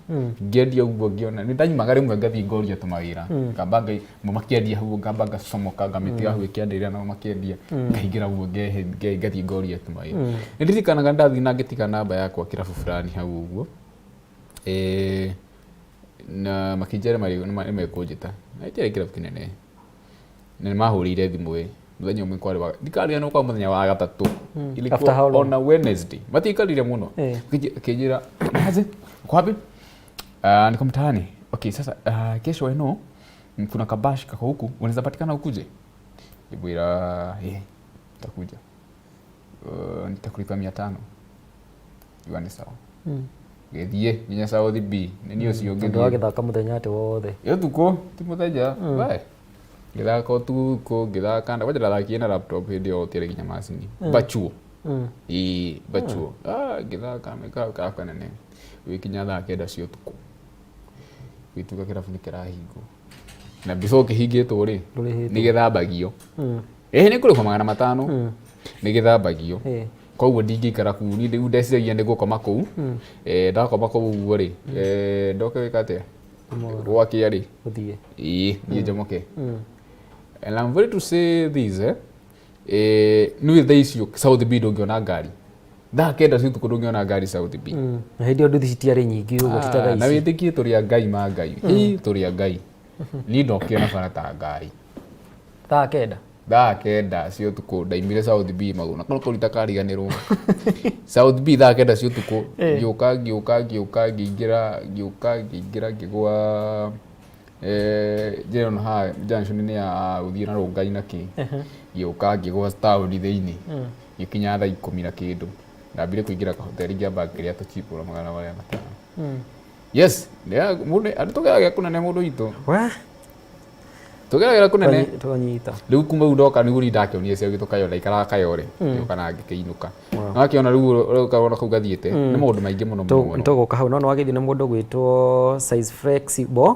ngendia uguo ngiona ni ndanyumaga rimwe ngathi ngoria tumagira ngamba ngai makiendia hau ngamba ngacomoka ngamitiga hau ikienderia na makiendia ngaingira uguo ngathi ngoria tumagira ndirikanaga ndathi na ngitika namba yakwa kirabu fulani hau uguo na makinjere mari ni mekunjita na itire kirabu kinene ni mahurire thimu muthenya umwe kwari ndikari no kwa muthenya wa gatatu ilikuwa on a Wednesday matikarire muno kijira aje kwapi niko mtaani okay sasa kesho eno kuna kabashi kako huku unaweza patikana ukuje nibwira nitakuja nitakulipa 500 yuani sawa gethie nginya South B ni ucio ngithie ndo agithaka muthenya ati wothe yo tuko ti muthenya bye ngithaka tuko ngithaka nda wajira thaki na laptop hindi yo tire nginya macini bachuo bachuo ngithaka meka kanene wikinya thake nda cio tuko wituka kirabu ni kirahingo na biso kihingitwo ri ni githambagio ni kuri kwa 500 ni githambagio koguo ndingikara kuu ni riu ndeciragia ni gukoma kuu ndakoma kuu uguo ri ndoke wika atia gwakia ri uthie ni njomoke and I'm very to say this ni thaa icio South B ndungiona ngari thaa kenda cio tuko ndungiona ngari South B na hindi nduthi citiari nyingi uguo titaga ici na witikie turia ngai ma ngai turia ngai ni ndokiona bara ta ngari thaa kenda thaa kenda cia ũtukũ ndaimire South B maguna kono kũrita kariganĩrwo South B thaa kenda cia ũtukũ ngĩũka ngĩingĩra ngĩgwa Jeron ha junction ni ya ũthiĩ na Rongai na kĩ ngĩũka ngĩgwa town thĩinĩ ngĩkinya thaa 10 na kĩndũ ndambire kũingĩra kahoteri ngĩamba ngĩrĩa tũchipũra magana marĩa matano yes mũndũ atũgeragia kũnene mũndũ witũ tũgeragĩra kũnene twanyita rĩu kuma u ndoka nĩguo ndakĩonire cio gĩtũkayo ndaikaraga kayore kana ngĩkĩinũka nakĩona rĩu ũkaona kũu gathiĩte nĩ maũndũ maingĩ mũno tũgũka hau no wagĩthiĩ nĩ mũndũ gwĩtwo size flexible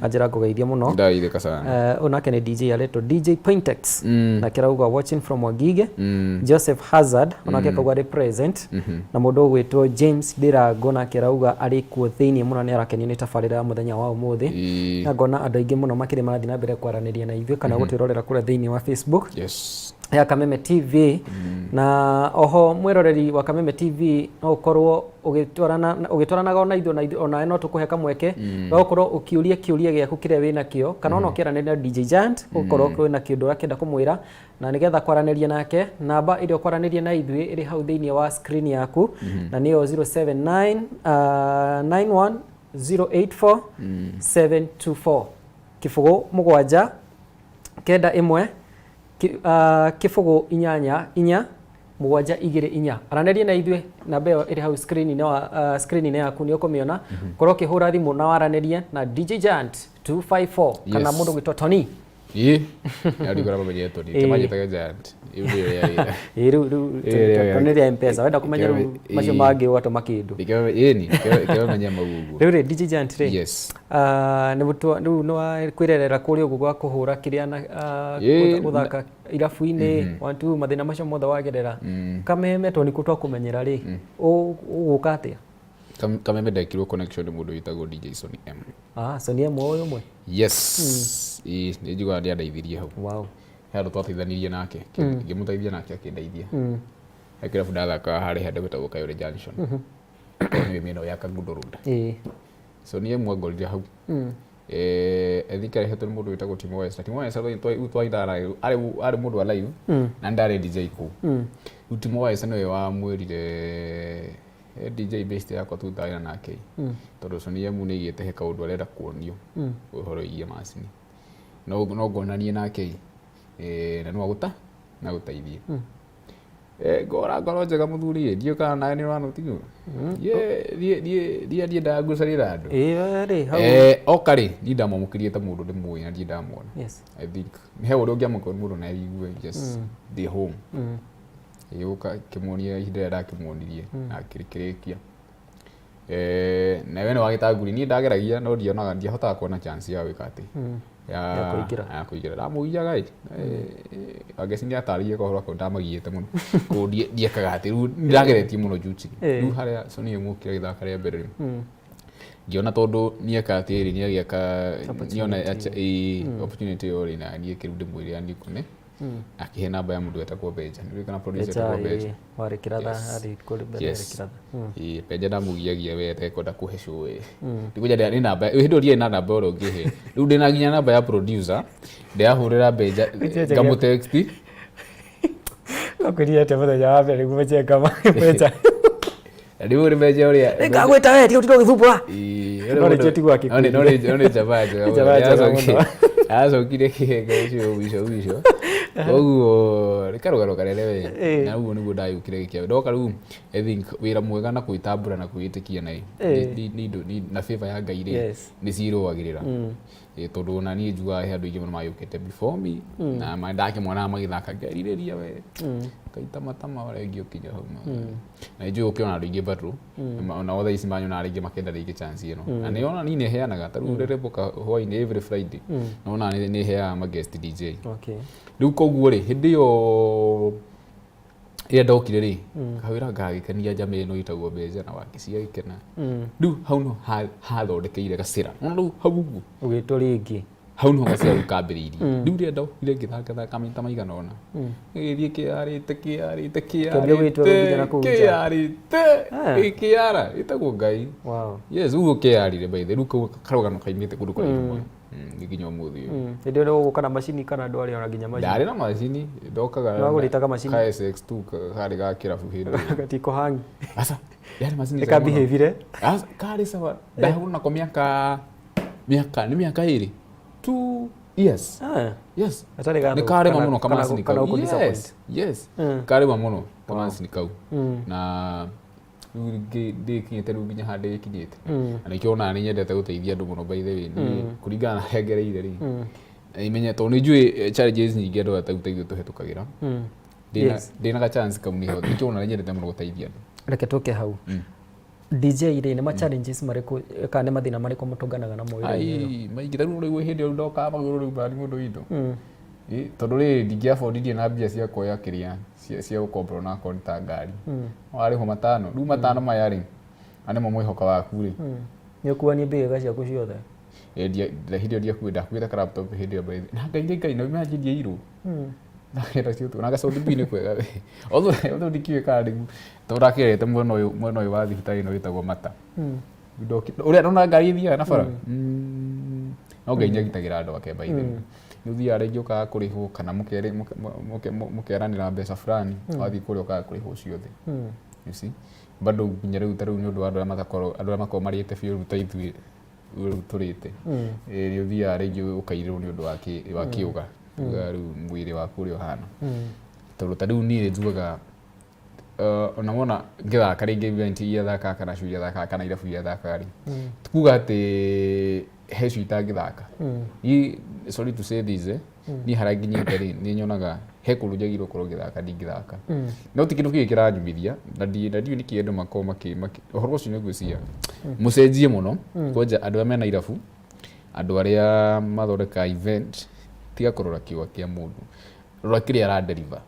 anjĩra ngũgeithia mũno ndaithĩka sana onake nĩ DJ aretwo DJ Pointex na kĩrauga watching from Wagige Joseph Hazard onake akauga arĩ present na mũndũ gwĩtwo James Ndirango na kĩrauga arĩ kuo thĩinĩ mũno nĩ arakenio nĩ tabarĩra ya mũthenya wa ũmũthĩ na ngona andũ aingĩ mũno makĩrĩ marathiĩ na mbere kwaranĩria na ithuĩ kana gũtwĩrorera kũrĩa thĩinĩ wa Facebook ya Kameme TV na oho mwĩroreri wa Kameme TV no ũkorwo ũgĩtwaranaga na ithuĩ ona no tũkũhe kamweke wa gũkorwo ũkiũria kĩũria gĩaku kĩrĩa wĩna kĩo kana ona ũkĩaranĩria na DJ Giant ũkorwo kwĩna kĩndũ ũrakĩenda kũmwĩra na nĩgetha kwaranĩria nake namba ĩrĩa ũkwaranĩria na ithuĩ ĩrĩ hau thĩinĩ wa screen yaku na nĩyo 079 91 084 724 kĩbũgũ mũgwanja kenda ĩmwe kĩbũgũ inyanya inya mũgwanja igĩrĩ inya aranĩria na ithuĩ namba ĩyo ĩrĩ hau screen-inĩ yaku nĩ ũkũmĩona korwo ũkĩhũra thimũ na waranĩrie na DJ Giant 254 kana mũndũ gwĩtwo Tony arigora bamenye Tony kĩmanjĩtaga Giant rĩu M-Pesa wenda kũmenya rĩu macio mangĩ watũma kĩndũ kĩmenya magugu rĩu DJ Giant rĩ rĩu nĩ kwĩrerera kũrĩa ũguo gwa kũhũra kĩrĩa na gũthaka irabu-inĩ 1-2 mathĩna macio mothe wagerera Kameme Tony kũmenyera rĩ ũgũka atĩa Kameme ndekirwo connection mũndũ wĩtagwo DJ Sony M Sony M ũyũ ũmwe yes nĩ njiguaga nĩ andeithirie hau wow handũ twatithanirie nake ngĩmũteithia nake akĩndeithia he kĩrabu ndathakaga harĩ handũ gwĩtagwo Kayole Junction nĩ mĩena ya Kangundo Road Sony M angorire hau ethika rehetwo nĩ mũndũ wĩtagwo Timo West Timo West arĩ mũndũ wa live na ndarĩ DJ kũu Timo West nĩwe wamwĩrire DJ based yakwa tutagĩra nake tondũ Sony M nĩ igĩte he kaũndũ arenda kuonio ũhoro wĩgiĩ macini no ngonanie nake na no gũteithie ngora ngoro njega mũthuri ndiũ kana nawe nĩ ũrano tigo thiĩ ndagucarĩra andũ oka rĩ niĩ ndamwamũkĩrie ta mũndũ ndĩmũĩ na ndiĩ ndamwona I think he ũrĩa ũngĩamũkĩra mũndũ na aigue just the home yũka kĩmuonia ihinda rĩrĩa ndakĩmuonirie na akĩrĩkĩrĩkia nawe nĩ wagĩtanguri niĩ ndageragia no ndionaga ndiahotaga kuona chance ya gwĩka atĩ ya kũingĩra ndamũgiaga ageci nĩ atarĩirie kohoro akao ndamagiĩte mũno kũu ndiekaga atĩ rĩu ndageretie mũno juici rĩu harĩa Sony mũkĩra gĩthaka rĩa mbere ngĩona tondũ nieka atĩrĩ nĩ agĩaka niona opportunity yori na niĩ kĩrũ ndĩmwĩre andikune akĩhe namba ya mũndũ wetagwo Benja nĩ kana producer wetagwo Benja warĩ kĩratha arĩ kũrĩ mbere kĩratha Benja ndamugiagia we etekwenda kũhe show ndikuja ndĩ namba hĩndĩ ũrĩa na namba oro ngĩhe rĩu ndĩna nginya namba ya producer ndĩahũrĩra Benja ngamũtext akũria ate mũthenya wa mbere gũmecheka Benja rĩu ũrĩ Benja ũrĩa ngagwĩta we tiga gũthumbũra nĩ jabaja acokire kĩhenga ũcio ũcio koguo rĩkarũgano kanene we na ũguo nĩguo ndagĩũkire gĩkĩa ndoka rĩu I think wĩra mwega na kwĩtambũra na kwĩĩtĩkia na favor ya Ngai rĩ nĩ cirũagĩrĩra tondũ ona niĩ njugaga he andũ aingĩ mũno magĩũkĩte before me na ndakĩmonaga magĩthaka ngerirĩria we kaita matama ũrĩa ngĩũkinya hau na njũĩ ũkĩona andũ aingĩ bado ona othe ici manyona rĩngĩ makenda rĩngĩ chance ĩno na nĩ ona niĩ nĩ heanaga ta rĩu rĩrĩmbũka hwainĩ every Friday nona nĩ heaga ma guest DJ rĩu koguo rĩ hĩndĩ ĩyo ĩrĩa ndokire rĩ kawĩra ngagĩkenia njama ĩno ĩtagwo Benja na Wakisi agĩkena rĩu hau no hathondekeire gacĩra rĩu hau ũguo ũgĩtwo rĩngĩ hau no gacĩra kambĩrĩirie rĩu rĩa ndokire ngĩthaka maita maigana ũna gĩthiĩ kĩarĩte ĩtagwo Ngai yes ũguo kĩarire by the rĩu karũgano kaimĩte kũndũ kũraihu nginya umuthi ndio ndio gukana macini kana andu aria oraginya macini ndari na macini ndokaga no guritaga macini KSX2 kari ga kirabu hindu gatiko hangi asa yari macini eka behavior asa kari sawa ndahuna kwa miaka ni miaka iri 2 years yes atari ga ni kari mamuno kama macini kau yes kari mamuno kama macini kau na ndikinyite riu nginya hande gikinyite na nikio ona ni nyendete guteithia andu muno by the way kuringana na hengereire ri imenye to ni njui challenges nyingi andu ataguteithio tuhitukagira ndina ga chance kau niho nikio ona ni nyendete muno guteithia andu reke tuke hau DJ ire ni ma challenges mariku kana mathina mariku mutunganaga na moyo ai maingi taru riu hindi riu ndoka maguru riu bani mundu indo tondu ri ndingiabondithie na mbia cia kuoya kiria cia gukombora na konta ngari wari ho matano riu matano maya ri ane mo mwihoka waku ri nikuwa ni mbia ciaku ciothe hindi ndia kwenda kwita laptop hindi na ngai na imagine iru na kera cio tu na ga sauti bine kwega we although dikiwe kadi tora kirete mwono uyu wa thibitari no witagwo mata ndoki uria ndona ngari thia na bara no ngai nyagitagira andu ake baithe nuthia rĩngĩ ũkaga kũrĩhwo kana mũkeranĩra mbeca fulani wathi kũrĩa ũkaga kũrĩhwo ciothe you see bado nginya rĩu tarĩu nĩ ũndũ wa andũ arĩa makorwo marĩte biũ rĩu ta ithuĩ rĩu tũrĩte nĩ ũthiaga rĩngĩ ũkairĩrwo nĩ ũndũ wa kĩũga rĩu mwĩrĩ waku ũrĩa ũhana tondũ tarĩu niĩ njugaga ona wona ngĩthaka rĩngĩ event iria thakaga kana show iria thakaga kana irabu iria thakaga rĩ tukuga atĩ he show itangĩthaka sorry to say this ni haraginyite ri ni nyonaga he kuru njagirwo korwo ngithaka ndingithaka no ti kindu kigi kiranyumithia na ndiu ni kiendu mako maki uhoro ucio nigucia mucenjie muno koja andu a mena irabu andu aria mathoreka event tiga kurora kiwa kia mundu rora kiria ara deliver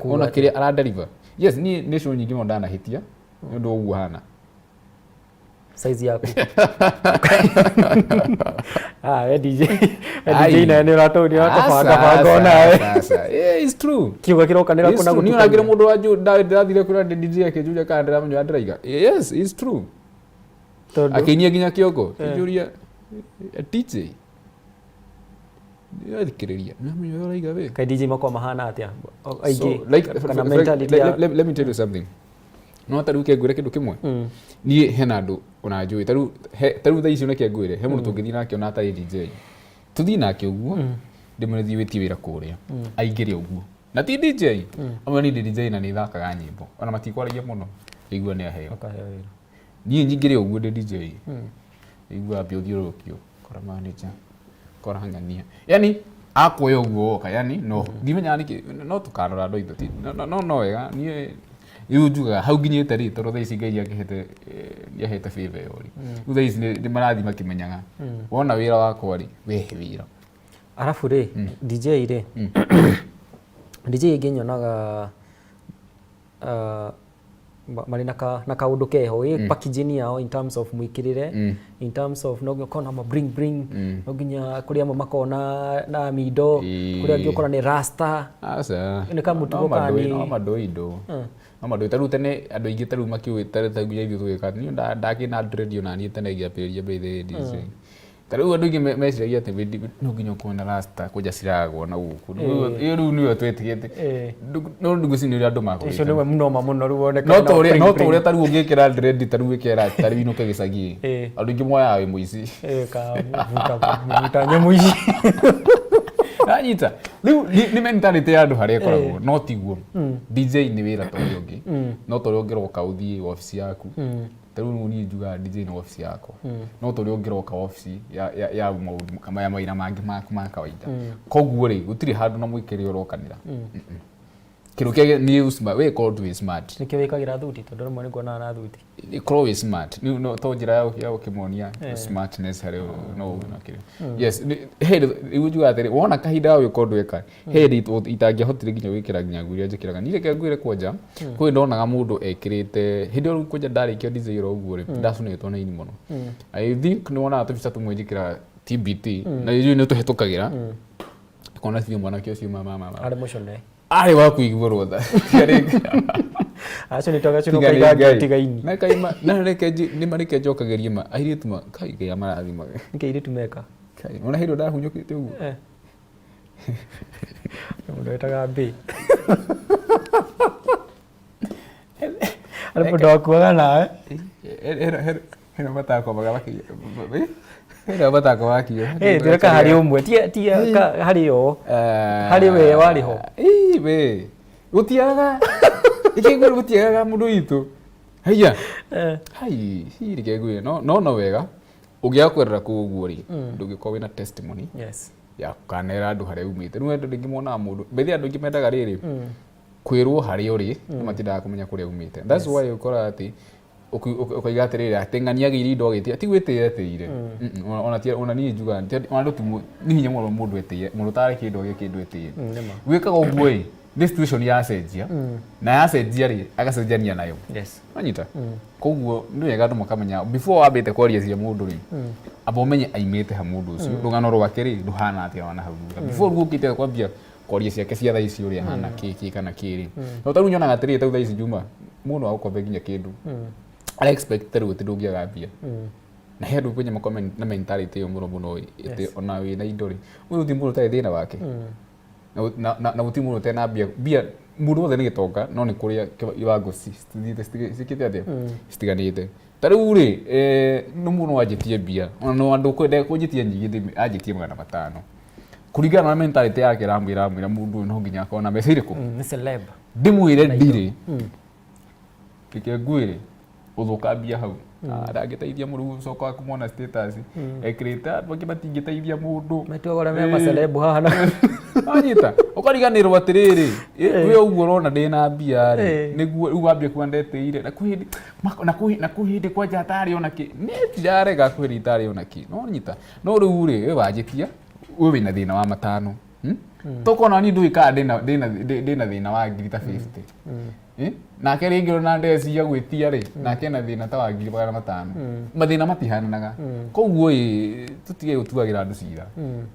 ona kiria ara deliver yes ni show nyingi mo ndana hitia ndu uguo hana size yako we DJ na ni rato ni wata nawe sasa it's true kiuga kirokanira kuna gutu ni unagira mundu waju ndathire kura DJ akijuja ka ndira munyu andira yes it's true akinyia ginya kioko kijuria DJ yathikiriria na munyu uraiga we ka DJ mako mahana atia aigi kana mentality let me tell you something no taruke ngwire kindu kimwe ni hena andu ona njui taru tha icio neke ngwire he mundu tungithii nake ona atari DJ tuthii nake uguo ndimuthi witie wira kuria aingire uguo na ti DJ amwe ni DJ na ni thakaga nyimbo ona matikwaragia muno igua ni aheo ni nyingire uguo ndi DJ igua biothiurukio kora manager kora hangania yani akoya uguo ka yani no ndimenya niki no tukarora ndo ithu no wega ni iu njugaga hau nginyite ri toro thaici ngai yahete favor yori u thaici ni marathi makimenyaga wona wira wakwa ri wehe wira arafu ri DJ ri DJ nginyonaga mari na kaundu keho packaging yao in terms of mwikirire in terms of no gukona ma bring no ginya kuria makona na mido kuria gukona ni rasta asa ni kama mutugo kani no madoido amado taru tene andu ingi taru makiwe tare taguya ithu twika ni ndaki na radio na ni tene giapiria bethe DJ taru andu ingi message ati no ginya kuona rasta kuja ciragwo na guku riu niyo twetigite no nduguci ni andu mako icio niwe muno ruoneka no tore taru ungikira dread taru wikira taru inuke gicagi andu ingi moya wi muici ka vuta nyamu ici anyita ni mentality ya andu haria koragwo no tiguo DJ ni wira to yongi no tore ungiroka uthie office yaku taru ni njuga DJ na office yako no tore ungiroka office ya maundu kama ya maira mangi maku ma kawaida koguo ri gutiri handu na mwikiri urokanira kiruke ni smart we called to smart nikio wikagira thuti tondu mwe nikuona na thuti ni call smart no to njira ya ukimonia smartness hari no nakire yes hey ujuga atiri wona kahinda we called weka hey itangia hotire ginya wikira ginya nguria njikiraga ni reke ngwire kwanja kwi ndonaga mundu ekirite hindi ru kwanja ndarikio DJ ro uguo ri ndasunitwo na ini muno I think ni wona atubisa tumwenjikira TBT na yu ni tuhitukagira kona thio mwana kio cio mama ari mushone ari wa kuigwo rotha acio nĩ toga cino kaiga tigaini na kaima na reke nĩ mareke njokagerie ma airĩtu ma kai ya marathima nĩkĩ airĩtu meka kai ona hĩndĩ ndahunyũkĩte ũguo mũndũ wetaga mbĩ arĩ mũndũ wakuaga nawe hena matako magabaki hena matako wakio tueka harĩ ũmwe ti harĩ o harĩ we warĩ ho we gũtiaga ikĩngũrũ gũtiaga mũndũ witũ haiya hai reke ngwĩre no wega ũngĩaga kwerera kũu ũguo rĩ ndũngĩkorwo wĩna testimony ya kanera andũ harĩa umĩte rĩu andũ aingĩ monaga mũndũ bethe andũ aingĩ mendaga rĩrĩ kwĩrwo harĩa ũrĩ matindaga kũmenya kũrĩa umĩte that's why ũkoraga atĩ ũkoiga atĩrĩrĩ ateng'ania agĩire indo agĩtia ti gwĩtĩĩre ona niĩ njugaga ona nĩ hinya mũno mũndũ etĩĩe mũndũ ũtarĩ kĩndũ agĩe kĩndũ etĩĩe gwĩkaga ũguo ĩ nĩ situation yacenjia na yacenjia rĩ agacenjania nayo wanyita koguo nĩ wega andũ makamenya before wambĩte kwaria cia mũndũ rĩ amba ũmenye aimĩte ha mũndũ ũcio rũgano rwake rĩ rũhana atĩa wana hau before rũkĩte kwambia kwaria ciake cia thaa ici ũrĩa hana kĩĩ kana kĩrĩ no tarĩu nyonaga atĩrĩrĩ tau thaa ici Juma mũndũ wa gũkombe nginya kĩndũ ara expect rĩu atĩ ndũngĩaga mbia na he andũ kwenye makomment na mentality ĩyo mũno ĩtĩ ona wĩna indo rĩ ũyũ ti mũndũ ũtarĩ thĩna wake na gũtirĩ mũndũ ũtarĩ na mbia mũndũ wothe nĩ gĩtonga no nĩ kũrĩa iwango cikĩte atĩa citiganĩte tarĩu rĩ nĩ mũndũ wanjĩtie mbia ona no andũ kũnjĩtia nyingĩ anjĩtie 500 kũringana na mentality yake ramwĩra mũndũ ũyũ no nginya akorwo na mbeca irĩkũ nĩ celeb ndĩmwĩre ndirĩ reke ngwĩre ũthũkambia hau ndangĩteithia mũndũ ũcoka kumona status ekĩrĩte andũ angĩ matingĩteithia mũndũ metuagora me macelebu haha na anyita ũkariganĩrwo atĩrĩrĩ we ũguo ũrona ndĩna mbia rĩ nĩguo rĩu wambie kuga ndeteire na kwĩ hĩndĩ kwanja atarĩ ona kĩ nĩ ndirarega kwĩrĩ itarĩ ona kĩ no nyita no rĩu rĩ we wanjĩtia we wĩna thĩna wa matano tokona ni ndũĩkaga ndĩna thĩna wa ngiri ta 50 nake rĩngĩ ona ndeciria gwĩtia rĩ nake na thĩna ta wa ngiri 500 mathĩna matihananaga koguo tũtige gũtuagĩra andũ cira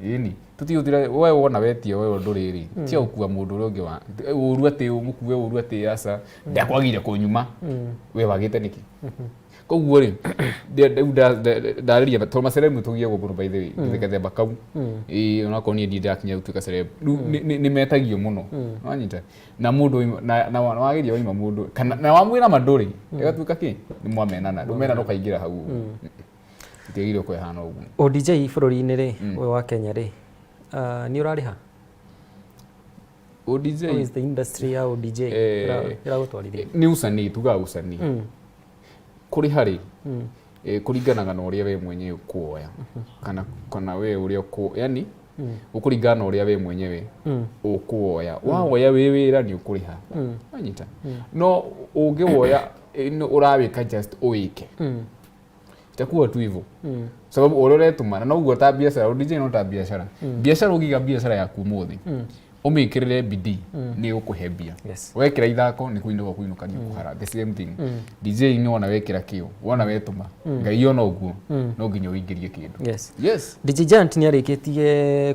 ĩni tũtige gũtuĩra we wona wetia we ũndũ rĩrĩ tia gũkua mũndũ ũrĩa ũngĩ wa ũru atĩ ũmũkue ũru atĩ aca ndakwagire kũnyuma we wagĩte nĩkĩ koguo rĩ ndarĩria tondũ maceremu tũgiagwo mũno by the way gĩthemba kau onakorwo niĩ ndirĩ ndakinya gũtuĩka celeb nĩ metagio mũno wanyita na mũndũ na wageria waima mũndũ kana na wamwĩra mandũ rĩ ĩgatuĩka kĩ nĩ mwamenana ndũmena ũkaingĩra hau itiagĩrĩirwo kwĩhana ũguo DJ bũrũri-inĩ rĩ ũyũ wa Kenya rĩ nĩ ũrarĩha DJ is the industry ya DJ ĩragũtwarithia nĩ ũcani tugaga ũcani kũrĩ harĩ kũringanaga na ũrĩa we mwenyewe kuoya kana we ũrĩa yani ũkũringana na ũrĩa we mwenyewe ũkuoya waoya wĩ wĩra nĩ ũkũrĩha anyita no ũngĩwoya ũrawĩka just ũwĩke itakuwa tu hivyo sababu ũrĩa ũretũmana no ũguo ta biacara DJ no ta biacara biacara ũngiga biacara yaku ũmũthĩ ũmĩkĩrĩre bidii nĩ ũkũhe mbia wekĩra ithako nĩ kũinũka kũinũkania kũhara the same thing DJ nĩ wona wekĩra kĩo wona wetũma ngai ona ũguo no nginya ũingĩrie kĩndũ yes DJ Giant nĩ arĩkĩtie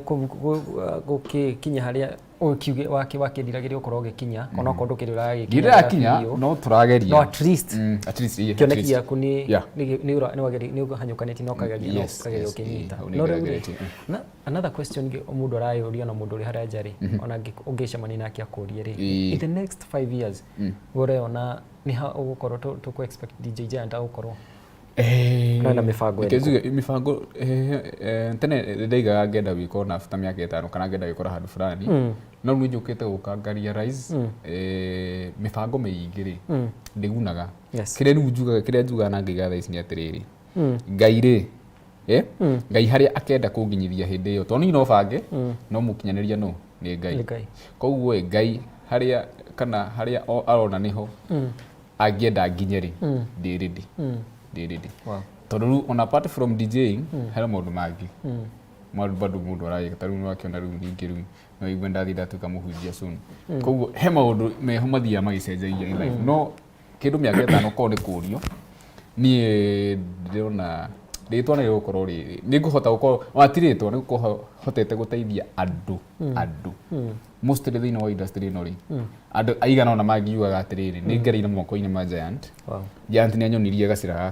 gũkinya harĩa ũkiuge wakĩndiragĩria ũkorwo ũgĩkinya ona ũkorwo ndũkĩrĩ ũragĩkinya no tũrageria no at least kĩoneki gĩaku nĩ ũhanyũkanĩtie na ũkageria ũkĩnyita no rĩu another question mũndũ arayũria na mũndũ ũrĩ harĩa nja rĩ ona ũngĩcemania nake akũrie rĩ in the next 5 years ũreona nĩ ha ũgũkorwo tũkũ expect DJ Giant agũkorwo na mibango tene ndaigaga ngenda wĩkora na after mĩaka 5 kana ngenda wĩkora handũ fulani no rĩu njũkĩte gũkangaria rise mibango mĩingĩ rĩ ndĩgunaga kĩrĩa njugaga na ngaiga thaa ici nĩ atĩrĩrĩ ngai rĩ ngai harĩa akenda kũnginyithia hĩndĩ ĩyo tondũ no bange no mũkinyanĩria no nĩ ngai koguo ngai harĩa arona nĩho angĩenda nginye rĩ ndĩ ready tondũ rĩu on apart from DJing hena maũndũ mangĩ maũndũ bado mũndũ aragĩka tarĩu nĩ wakĩona rĩu ningĩ rĩu no igwe ndathi ndatuĩka mũhunjia soon koguo he maũndũ meho mathiaga magĩcenjagia in life no kĩndũ mĩaka 5 korwo nĩ kũrio niĩ ndĩrona rĩtwa nĩ gũkorwo rĩrĩ nĩ ngũhota gũkorwo watirĩtwa nĩ gũkorwo hotete gũteithia andũ mostly thĩinĩ wa industry ĩno rĩ andũ aigana ona mangiugaga atĩrĩrĩ nĩ ngereire moko-inĩ ma Giant. Giant nĩ anyonirie gacĩra